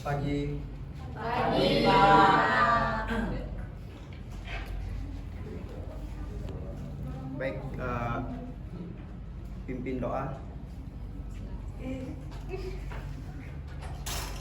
Pagi. Pagi, Pak. Baik, pimpin doa.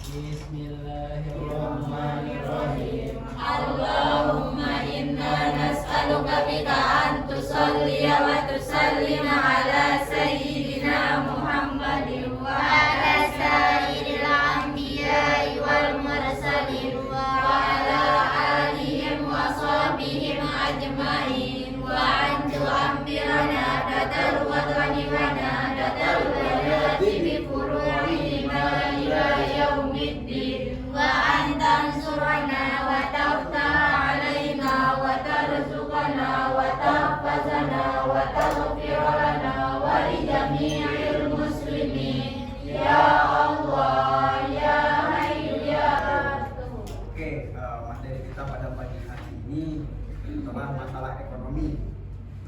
Bismillahirrahmanirrahim. Allahumma inna nas'aluka bika an tusalliya wa tusallima ala sayyidina Muhammadin wa ala sayyidil anbiya'i wal mursalin wa ala alihim wa sahbihim ajma'in wa an tu'ammirana datal wadani wa datal wadati bi furu'ina ila yaumiddin wa an tansurana wa taftah alaina wa tarzuqana wa tahfazana wa taghfir lana wa li jami'il muslimin ya Allah ya Hayyu ya Qayyum. Oke, materi kita pada pagi hari ini tentang masalah ekonomi.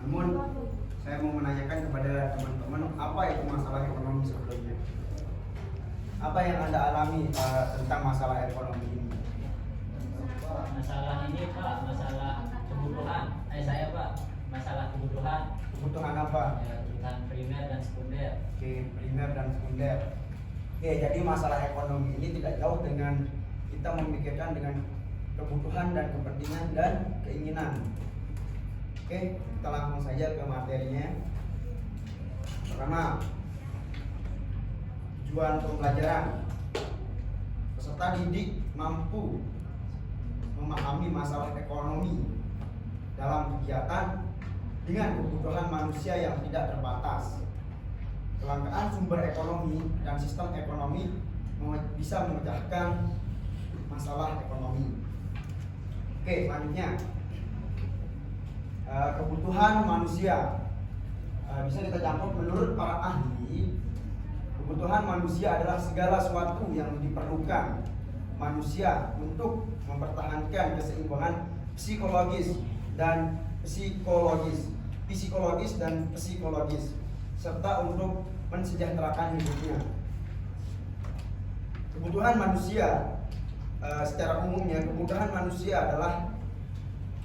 Namun saya mau menanyakan kepada teman-teman, apa itu masalah ekonomi sebelumnya? Apa yang Anda alami tentang masalah ekonomi ini? Masalah ini Pak, masalah kebutuhan. Saya Pak, masalah kebutuhan. Kebutuhan apa? Ya, kebutuhan primer dan sekunder. Oke, primer dan sekunder. Oke, jadi masalah ekonomi ini tidak jauh dengan kita memikirkan dengan kebutuhan dan kepentingan dan keinginan. Oke, kita langsung saja ke materinya. Pertama, tujuan pembelajaran. Peserta didik mampu memahami masalah ekonomi dalam kegiatan dengan kebutuhan manusia yang tidak terbatas. Kelangkaan sumber ekonomi dan sistem ekonomi bisa memecahkan masalah ekonomi. Oke, selanjutnya kebutuhan manusia bisa kita campur menurut para ahli. Kebutuhan manusia adalah segala sesuatu yang diperlukan manusia untuk mempertahankan keseimbangan psikologis dan psikologis serta untuk mensejahterakan hidupnya. Kebutuhan manusia secara umumnya, kebutuhan manusia adalah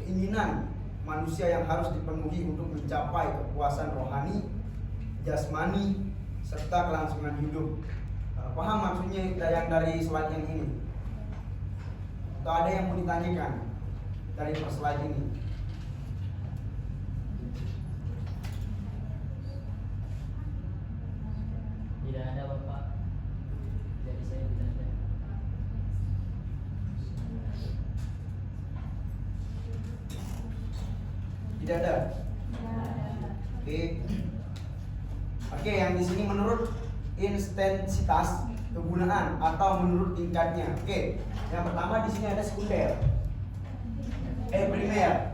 keinginan manusia yang harus dipenuhi untuk mencapai kepuasan rohani, jasmani, serta kelangsungan hidup. Paham maksudnya yang dari slide yang ini? Atau ada yang mau ditanyakan dari slide ini? Tidak ada Bapak. Jadi saya tidak ada. Tidak ada. Oke, yang di sini menurut intensitas kegunaan atau menurut tingkatnya. Oke, yang pertama di sini ada sekunder. Primer.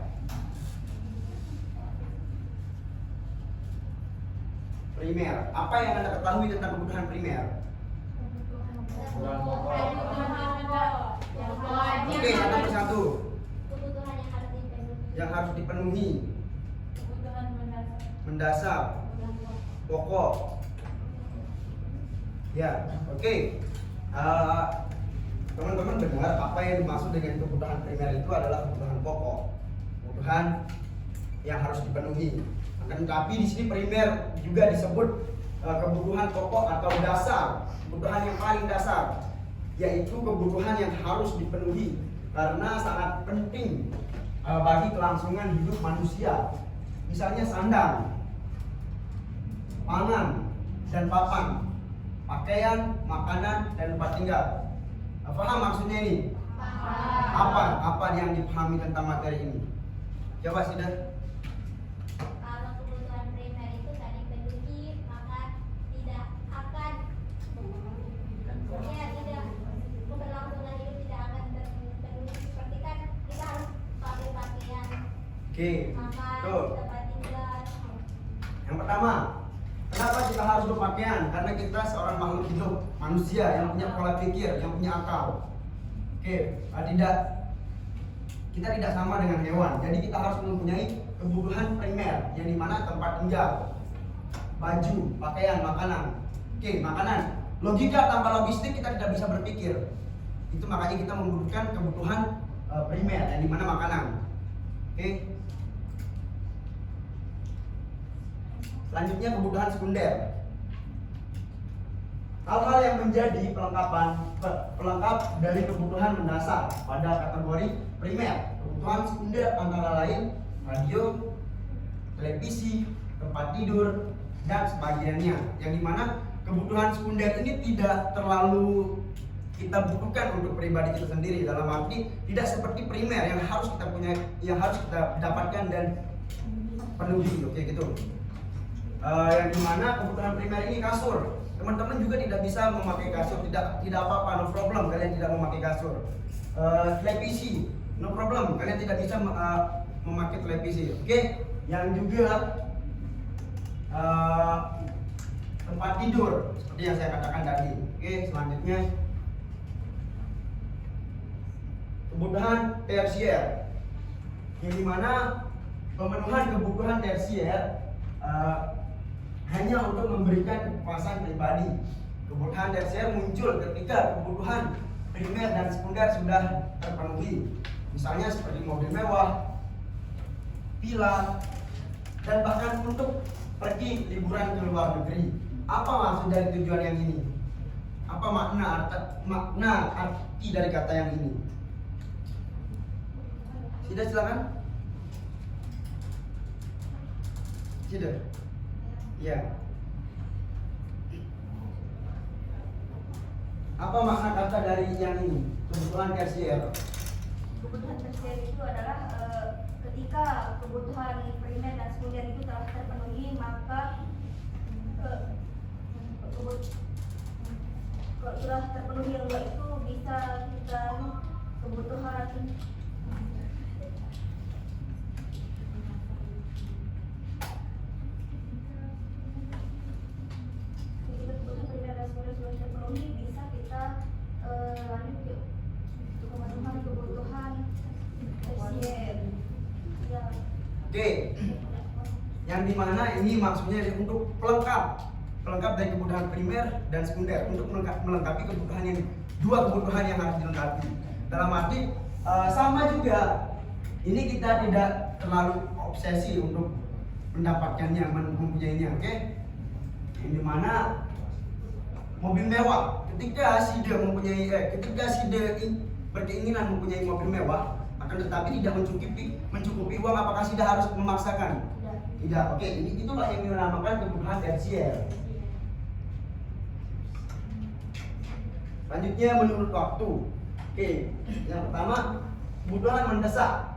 Primer. Apa yang Anda ketahui tentang kebutuhan primer? Oke, satu persatu. Kebutuhan Yang harus dipenuhi. kebutuhan Mendasar. Pokok. Ya, oke. Teman-teman dengar apa yang dimaksud dengan kebutuhan primer itu adalah kebutuhan pokok, kebutuhan yang harus dipenuhi. Akan tetapi di sini primer juga disebut kebutuhan pokok atau dasar, kebutuhan yang paling dasar, yaitu kebutuhan yang harus dipenuhi karena sangat penting bagi kelangsungan hidup manusia. Misalnya sandang, pangan dan papan, pakaian, makanan, dan tempat tinggal. Paham maksudnya ini? Apa yang dipahami tentang materi ini? Coba Sida. Kalau kebutuhan primer itu tadi penuhi, maka tidak akan tidak keberlangsungan hidup tidak akan terpenuhi. Seperti kan kita harus pakai pakaian, Oke, makan, tuh. tempat tinggal. Yang pertama, kenapa kita harus berpakaian? Karena kita seorang makhluk hidup, manusia yang punya pola pikir, yang punya akal. Oke, kita tidak sama dengan hewan. Jadi kita harus mempunyai kebutuhan primer, yang dimana tempat tinggal, baju, pakaian, makanan. Oke, makanan. Logika tanpa logistik kita tidak bisa berpikir. Itu makanya kita membutuhkan kebutuhan primer yang dimana makanan. Oke. Selanjutnya kebutuhan sekunder. Hal-hal yang menjadi pelengkap dari kebutuhan mendasar pada kategori primer. Kebutuhan sekunder antara lain radio, televisi, tempat tidur, dan sebagainya. Yang dimana kebutuhan sekunder ini tidak terlalu kita butuhkan untuk pribadi kita sendiri, dalam arti tidak seperti primer yang harus kita punya, yang harus kita dapatkan dan penuhi. Oke gitu. Yang dimana kebutuhan primer ini kasur. Teman-teman juga tidak bisa memakai kasur, tidak apa-apa, no problem kalian tidak memakai kasur. Televisi, no problem, kalian tidak bisa memakai televisi. Oke. Yang juga tempat tidur seperti yang saya katakan tadi. Oke, selanjutnya kebutuhan tersier, yang dimana pemenuhan kebutuhan tersier hanya untuk memberikan kepuasan pribadi. Kebutuhan tersier muncul ketika kebutuhan primer dan sekunder sudah terpenuhi. Misalnya seperti mobil mewah, villa, dan bahkan untuk pergi liburan ke luar negeri. Apa maksud dari tujuan yang ini? Apa makna arti dari kata yang ini? Sudah, silakan. Sudah. Ya. Apa makna kata dari yang ini? Kebutuhan tersier. Kebutuhan tersier itu adalah ketika kebutuhan primer dan sekunder itu telah terpenuhi, maka kalau sudah terpenuhi yang dua itu bisa kita kebutuhan primer dan sekunder sudah terpenuhi, bisa kita lanjut ke kebutuhan tersier. Ya. Oke. Yang dimana ini maksudnya untuk pelengkap dari kebutuhan primer dan sekunder, untuk melengkapi kebutuhan yang dua kebutuhan yang harus dilengkapi. Dalam arti sama juga, ini kita tidak terlalu obsesi untuk mendapatkannya, mempunyainya. Oke. Yang dimana mobil mewah, ketika si D berkeinginan mempunyai mobil mewah, akan tetapi tidak mencukupi uang, apakah si D harus memaksakan? Tidak. Oke, itulah yang dinamakan kebutuhan tersier. Selanjutnya menurut waktu. Oke, yang pertama kebutuhan mendesak.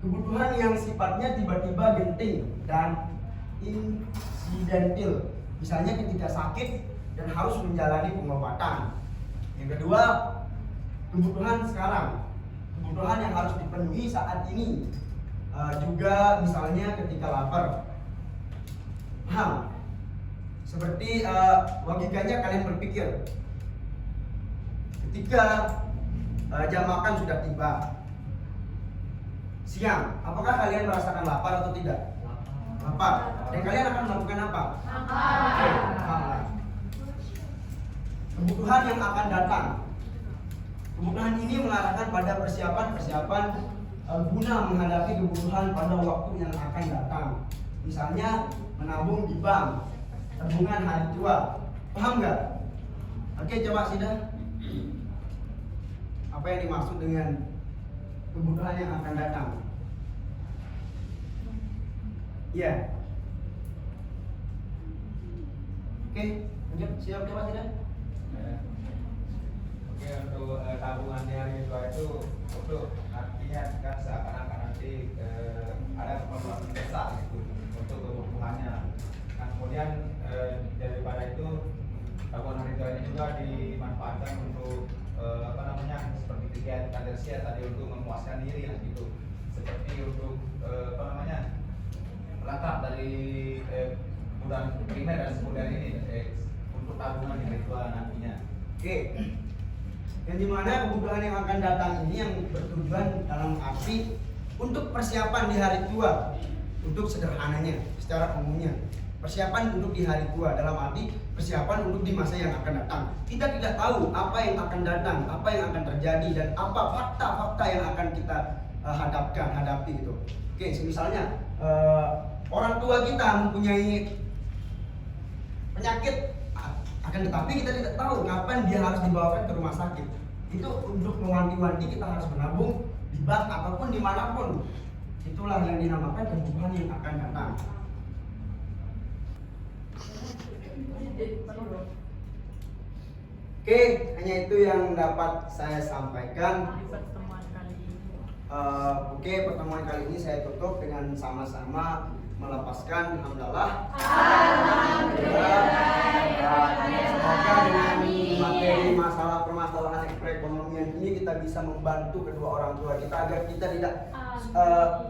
Kebutuhan yang sifatnya tiba-tiba genting dan insidentil. Misalnya ketika sakit dan harus menjalani pengobatan. Yang kedua, kebutuhan sekarang. Kebutuhan yang harus dipenuhi saat ini. Juga misalnya ketika lapar. Paham? Seperti logikanya kalian berpikir, ketika jam makan sudah tiba siang, apakah kalian merasakan lapar atau tidak? Lapar. Dan kalian akan melakukan apa? Makan. Kebutuhan yang akan datang. Kebutuhan ini mengarahkan pada persiapan guna menghadapi kebutuhan pada waktu yang akan datang. Misalnya menabung di bank, tabungan hari tua. Paham nggak? Oke, coba Sida. Apa yang dimaksud dengan kebutuhan yang akan datang? Ya. Oke, lanjut. Siap, coba Sida. Oke, untuk tabungan di hari tua itu untuk artinya kan seakan-akan nanti ada keperluan mendesak gitu untuk kebutuhannya. Nah, kemudian daripada itu tabungan hari tua ini juga dimanfaatkan untuk seperti kegiatan tersier tadi, untuk memuaskan diri lah gitu. Seperti untuk pelengkap dari kebutuhan primer dan sekunder ini untuk tabungan di hari tua nantinya. Oke. Yang dimana kebutuhan yang akan datang ini yang bertujuan dalam arti untuk persiapan di hari tua, untuk sederhananya, secara umumnya persiapan untuk di hari tua dalam arti persiapan untuk di masa yang akan datang. Kita tidak tahu apa yang akan datang, apa yang akan terjadi, dan apa fakta-fakta yang akan kita hadapi gitu. Oke, misalnya orang tua kita mempunyai penyakit, akan tetapi kita tidak tahu kapan dia harus dibawakan ke rumah sakit. Itu untuk mewanti-wanti kita harus menabung di bank ataupun dimanapun. Itulah yang dinamakan kebutuhan yang akan datang. Oke, hanya itu yang dapat saya sampaikan. Oke, pertemuan kali ini saya tutup dengan sama-sama melepaskan hamdalah. Semoga dengan materi masalah permasalahan perekonomian ini kita bisa membantu kedua orang tua kita agar kita tidak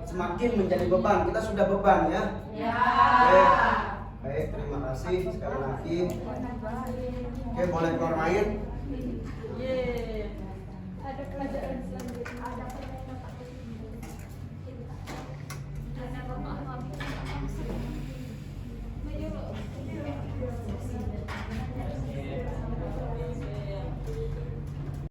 semakin menjadi beban. Kita sudah beban ya. Oke. Baik, terima kasih sekali lagi. Oke, boleh keluar main. Ada pelajaran